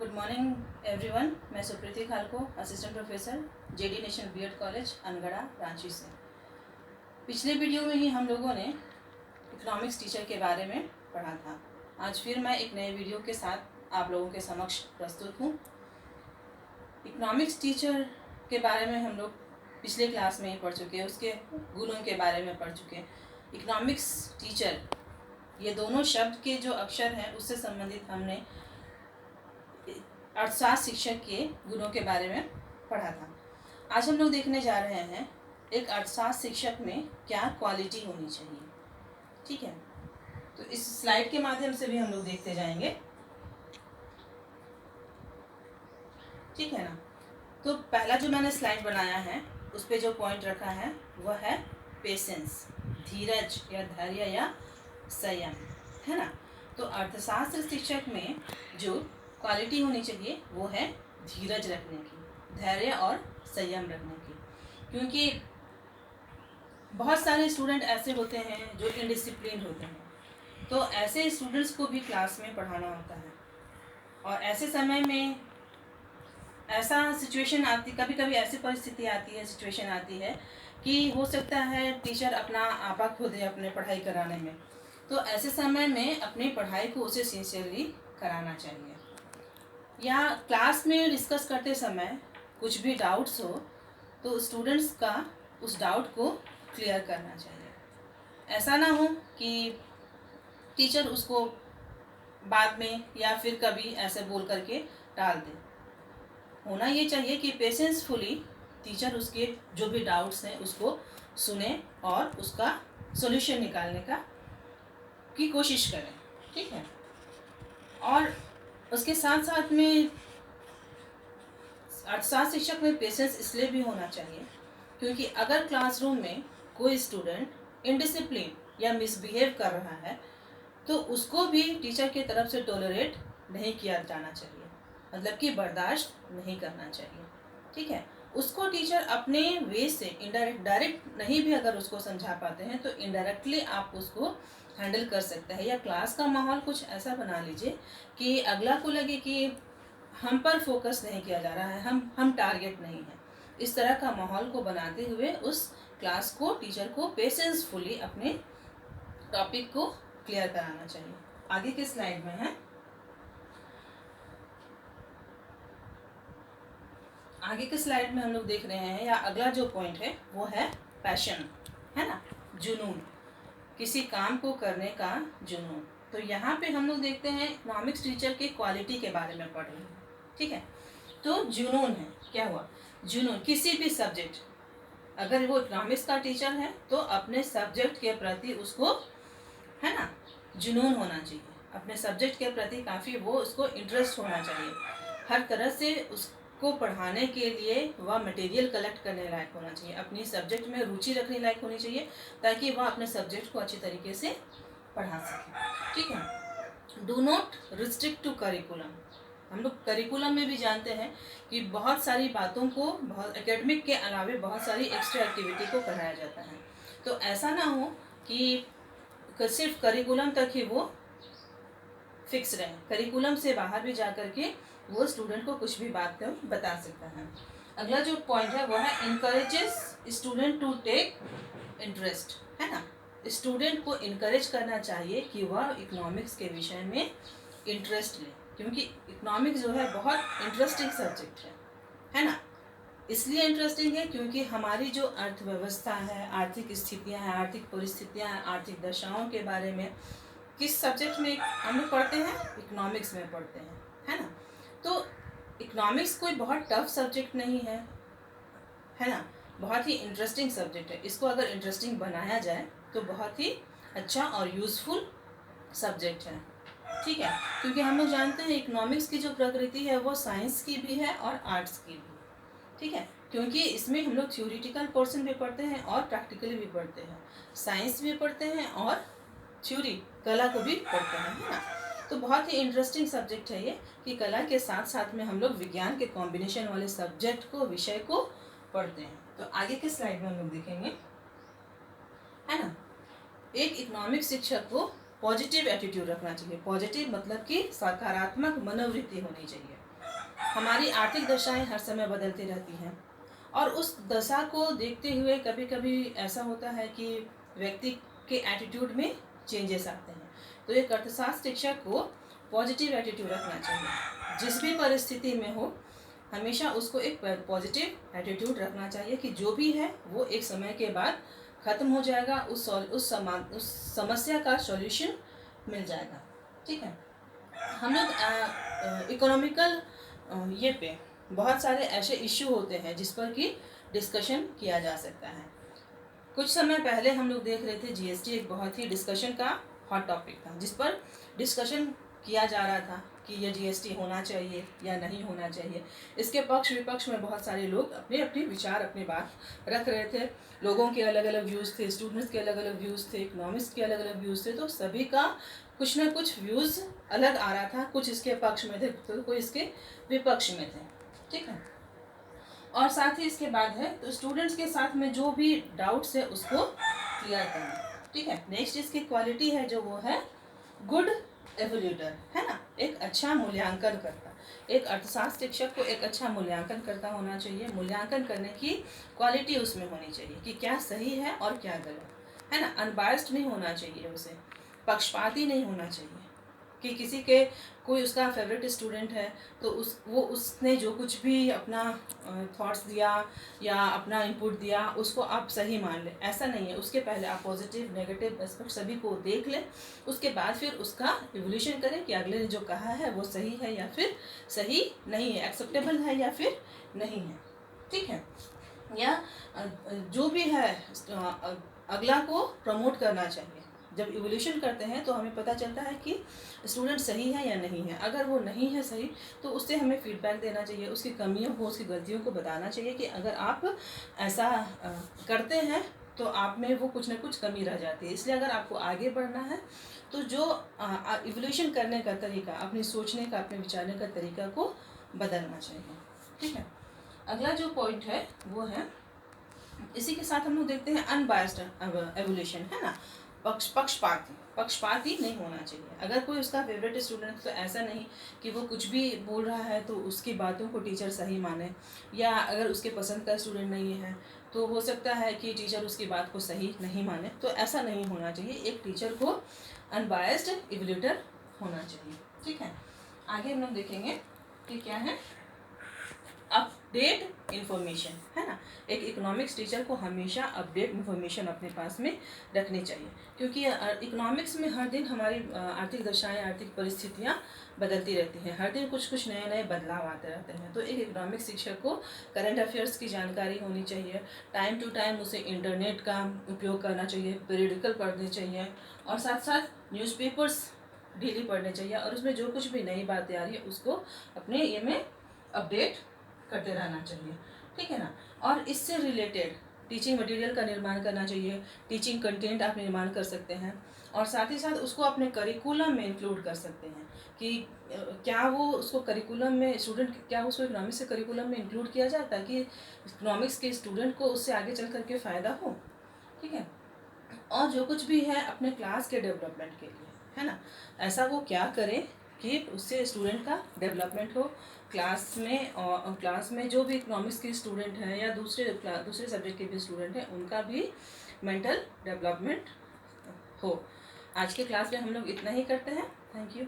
Good morning everyone. मैं सुप्रीति खालको, assistant professor JD national BEd college Angara Ranchi से। पिछले वीडियो में ही हम लोगों ने इकोनॉमिक्स टीचर के बारे में पढ़ा था। आज फिर मैं एक नए वीडियो के साथ आप लोगों के समक्ष प्रस्तुत हूँ। इकोनॉमिक्स टीचर के बारे में हम लोग पिछले क्लास में ही पढ़ चुके हैं, उसके गुणों के बारे में पढ़ चुके हैं। इकोनॉमिक्स टीचर ये दोनों शब्द के जो अक्षर हैं उससे संबंधित हमने अर्थशास्त्र शिक्षक के गुणों के बारे में पढ़ा था। आज हम लोग देखने जा रहे हैं एक अर्थशास्त्र शिक्षक में क्या क्वालिटी होनी चाहिए। ठीक है, तो इस स्लाइड के माध्यम से भी हम लोग देखते जाएंगे। ठीक है ना। तो पहला जो मैंने स्लाइड बनाया है उस पे जो पॉइंट रखा है वह है पेशेंस, धीरज या धैर्य या संयम, है ना। तो अर्थशास्त्र शिक्षक में जो क्वालिटी होनी चाहिए वो है धीरज रखने की, धैर्य और संयम रखने की। क्योंकि बहुत सारे स्टूडेंट ऐसे होते हैं जो इनडिसिप्लिन होते हैं, तो ऐसे स्टूडेंट्स को भी क्लास में पढ़ाना होता है। और ऐसे समय में ऐसा सिचुएशन आती, कभी कभी ऐसी परिस्थिति आती है, सिचुएशन आती है कि हो सकता है टीचर अपना आपा खो दे अपने पढ़ाई कराने में। तो ऐसे समय में अपनी पढ़ाई को उसे सिंसियरली कराना चाहिए। या क्लास में डिस्कस करते समय कुछ भी डाउट्स हो तो स्टूडेंट्स का उस डाउट को क्लियर करना चाहिए। ऐसा ना हो कि टीचर उसको बाद में या फिर कभी ऐसे बोल करके टाल दे। होना ये चाहिए कि पेशेंसफुली टीचर उसके जो भी डाउट्स हैं उसको सुने और उसका सॉल्यूशन निकालने की कोशिश करें। ठीक है। और उसके साथ साथ में अर्थशास्त्र शिक्षक में पेशेंस इसलिए भी होना चाहिए क्योंकि अगर क्लासरूम में कोई स्टूडेंट इनडिसिप्लिन या मिसबिहेव कर रहा है तो उसको भी टीचर की तरफ से टॉलरेट नहीं किया जाना चाहिए, मतलब कि बर्दाश्त नहीं करना चाहिए। ठीक है। उसको टीचर अपने वे से डायरेक्ट नहीं भी अगर उसको समझा पाते हैं तो इनडायरेक्टली आप उसको हैंडल कर सकते हैं। या क्लास का माहौल कुछ ऐसा बना लीजिए कि अगला को लगे कि हम पर फोकस नहीं किया जा रहा है, हम टारगेट नहीं है। इस तरह का माहौल को बनाते हुए उस क्लास को, टीचर को पेशेंसफुली अपने टॉपिक को क्लियर कराना चाहिए। आगे के स्लाइड में है, आगे के स्लाइड में हम लोग देख रहे हैं, या अगला जो पॉइंट है वो है पैशन, है ना, जुनून, किसी काम को करने का जुनून। तो यहाँ पे हम लोग देखते हैं इकोनॉमिक्स टीचर के क्वालिटी के बारे में पढ़ रहे हैं। ठीक है। तो जुनून है, क्या हुआ, जुनून किसी भी सब्जेक्ट, अगर वो इकोनॉमिक्स का टीचर है तो अपने सब्जेक्ट के प्रति उसको, है ना, जुनून होना चाहिए। अपने सब्जेक्ट के प्रति काफ़ी वो उसको इंटरेस्ट होना चाहिए। हर तरह से उसको पढ़ाने के लिए वह मटेरियल कलेक्ट करने लायक होना चाहिए, अपनी सब्जेक्ट में रुचि रखने लायक होनी चाहिए ताकि वह अपने सब्जेक्ट को अच्छी तरीके से पढ़ा सके। ठीक है। Do not restrict to curriculum. हम लोग करिकुलम में भी जानते हैं कि बहुत सारी बातों को, बहुत एकेडमिक के अलावे बहुत सारी एक्स्ट्रा एक्टिविटी को कराया जाता है। तो ऐसा ना हो कि सिर्फ करिकुलम तक ही वो फिक्स रहे, करिकुलम से बाहर भी जा करके वो स्टूडेंट को कुछ भी बात कर बता सकता है। अगला जो पॉइंट है वो है encourages student to take interest, है ना। स्टूडेंट को इनकरेज करना चाहिए कि वह इकोनॉमिक्स के विषय में इंटरेस्ट ले, क्योंकि इकोनॉमिक्स जो है बहुत इंटरेस्टिंग सब्जेक्ट है ना। इसलिए इंटरेस्टिंग है क्योंकि हमारी जो अर्थव्यवस्था है, आर्थिक स्थितियां हैं, आर्थिक परिस्थितियां हैं, आर्थिक दशाओं के बारे में किस सब्जेक्ट में हम लोग पढ़ते हैं, इकोनॉमिक्स में पढ़ते हैं, है ना। तो इकोनॉमिक्स कोई बहुत टफ सब्जेक्ट नहीं है ना, बहुत ही इंटरेस्टिंग सब्जेक्ट है। इसको अगर इंटरेस्टिंग बनाया जाए तो बहुत ही अच्छा और यूज़फुल सब्जेक्ट है। ठीक है। क्योंकि हम लोग जानते हैं इकोनॉमिक्स की जो प्रकृति है वो साइंस की भी है और आर्ट्स की भी। ठीक है। क्योंकि इसमें हम लोग थ्योरिटिकल पोर्शन भी पढ़ते हैं और प्रैक्टिकली भी पढ़ते हैं, साइंस भी पढ़ते हैं और थ्योरी, कला को भी पढ़ते हैं, है ना। तो बहुत ही इंटरेस्टिंग सब्जेक्ट है ये कि कला के साथ साथ में हम लोग विज्ञान के कॉम्बिनेशन वाले सब्जेक्ट को, विषय को पढ़ते हैं। तो आगे के स्लाइड में हम लोग देखेंगे, है ना। एक इकोनॉमिक्स शिक्षक को पॉजिटिव एटीट्यूड रखना चाहिए। पॉजिटिव मतलब कि सकारात्मक मनोवृत्ति होनी चाहिए। हमारी आर्थिक दशाएं हर समय बदलती रहती हैं और उस दशा को देखते हुए कभी कभी ऐसा होता है कि व्यक्ति के एटीट्यूड में चेंजेस आते हैं। तो एक अर्थशास्त्र शिक्षक को पॉजिटिव एटीट्यूड रखना चाहिए। जिस भी परिस्थिति में हो हमेशा उसको एक पॉजिटिव एटीट्यूड रखना चाहिए कि जो भी है वो एक समय के बाद ख़त्म हो जाएगा, उस समस्या का सॉल्यूशन मिल जाएगा। ठीक है, हम लोग इकोनॉमिकल ये पे बहुत सारे ऐसे इश्यू होते हैं जिस पर कि डिस्कशन किया जा सकता है। कुछ समय पहले हम लोग देख रहे थे जीएसटी एक बहुत ही डिस्कशन का हॉट टॉपिक था, जिस पर डिस्कशन किया जा रहा था कि ये जीएसटी होना चाहिए या नहीं होना चाहिए। इसके पक्ष विपक्ष में बहुत सारे लोग अपने अपने विचार, अपनी बात रख रहे थे। लोगों के अलग अलग व्यूज़ थे, स्टूडेंट्स के अलग अलग व्यूज़ थे, इकोनॉमिस्ट के अलग अलग व्यूज़ थे। तो सभी का कुछ ना कुछ व्यूज़ अलग आ रहा था। कुछ इसके पक्ष में थे तो कोई इसके विपक्ष में थे। ठीक है, और साथ ही इसके बाद है तो स्टूडेंट्स के साथ में जो भी डाउट्स है उसको क्लियर करना। ठीक है, नेक्स्ट इसकी क्वालिटी है जो वो है गुड एवल्यूटर, है ना, एक अच्छा मूल्यांकन करता। एक अर्थशास्त्र शिक्षक को एक अच्छा मूल्यांकन करता होना चाहिए। मूल्यांकन करने की क्वालिटी उसमें होनी चाहिए कि क्या सही है और क्या गलत, है ना। अनबायस्ड नहीं होना चाहिए उसे, पक्षपाती नहीं होना चाहिए कि किसी के कोई उसका फेवरेट स्टूडेंट है तो उसने जो कुछ भी अपना थॉट्स दिया या अपना इनपुट दिया उसको आप सही मान लें, ऐसा नहीं है। उसके पहले आप पॉजिटिव नेगेटिव एस्पेक्ट सभी को देख लें, उसके बाद फिर उसका इवोल्यूशन करें कि अगले ने जो कहा है वो सही है या फिर सही नहीं है, एक्सेप्टेबल है या फिर नहीं है। ठीक है, या जो भी है अगला को प्रमोट करना चाहिए। जब इवोल्यूशन करते हैं तो हमें पता चलता है कि स्टूडेंट सही है या नहीं है। अगर वो नहीं है सही तो उससे हमें फीडबैक देना चाहिए, उसकी कमियों को, उसकी गलतियों को बताना चाहिए कि अगर आप ऐसा करते हैं तो आप में वो कुछ ना कुछ कमी रह जाती है। इसलिए अगर आपको आगे बढ़ना है तो जो इवोल्यूशन करने का तरीका, अपनी सोचने का, अपने विचारने का तरीका को बदलना चाहिए। ठीक है, अगला जो पॉइंट है वो है, इसी के साथ हम लोग देखते हैं अनबायस्ड एवोल्यूशन, है ना। पक्षपाती नहीं होना चाहिए। अगर कोई उसका फेवरेट स्टूडेंट तो ऐसा नहीं कि वो कुछ भी बोल रहा है तो उसकी बातों को टीचर सही माने, या अगर उसके पसंद का स्टूडेंट नहीं है तो हो सकता है कि टीचर उसकी बात को सही नहीं माने। तो ऐसा नहीं होना चाहिए। एक टीचर को अनबायस्ड इवल्यूटर होना चाहिए। ठीक है, आगे हम लोग देखेंगे कि क्या है अपडेट इन्फॉर्मेशन, है ना। एक इकोनॉमिक्स टीचर को हमेशा अपडेट इन्फॉर्मेशन अपने पास में रखनी चाहिए, क्योंकि इकोनॉमिक्स में हर दिन हमारी आर्थिक दशाएं, आर्थिक परिस्थितियां बदलती रहती हैं। हर दिन कुछ कुछ नए नए बदलाव आते रहते हैं। तो एक इकोनॉमिक्स शिक्षक को करंट अफेयर्स की जानकारी होनी चाहिए। टाइम टू टाइम उसे इंटरनेट का उपयोग करना चाहिए, पीरियडिकल पढ़ने चाहिए, और साथ साथ न्यूज़पेपर्स डेली पढ़ने चाहिए, और उसमें जो कुछ भी नई बातें आ रही है उसको अपने ये में अपडेट करते रहना चाहिए। ठीक है ना। और इससे रिलेटेड टीचिंग मटेरियल का निर्माण करना चाहिए। टीचिंग कंटेंट आप निर्माण कर सकते हैं, और साथ ही साथ उसको अपने करिकुलम में इंक्लूड कर सकते हैं कि क्या वो उसको करिकुलम में क्या उसको इकोनॉमिक्स के करिकुलम में इंक्लूड किया जाए ताकि इकोनॉमिक्स के स्टूडेंट को उससे आगे चल करके फ़ायदा हो। ठीक है, और जो कुछ भी है अपने क्लास के डेवलपमेंट के लिए, है ना, ऐसा वो क्या करें कि उससे स्टूडेंट का डेवलपमेंट हो क्लास में। और क्लास में जो भी इकोनॉमिक्स के स्टूडेंट हैं या दूसरे सब्जेक्ट के भी स्टूडेंट हैं उनका भी मेंटल डेवलपमेंट हो। आज के क्लास में हम लोग इतना ही करते हैं। Thank you.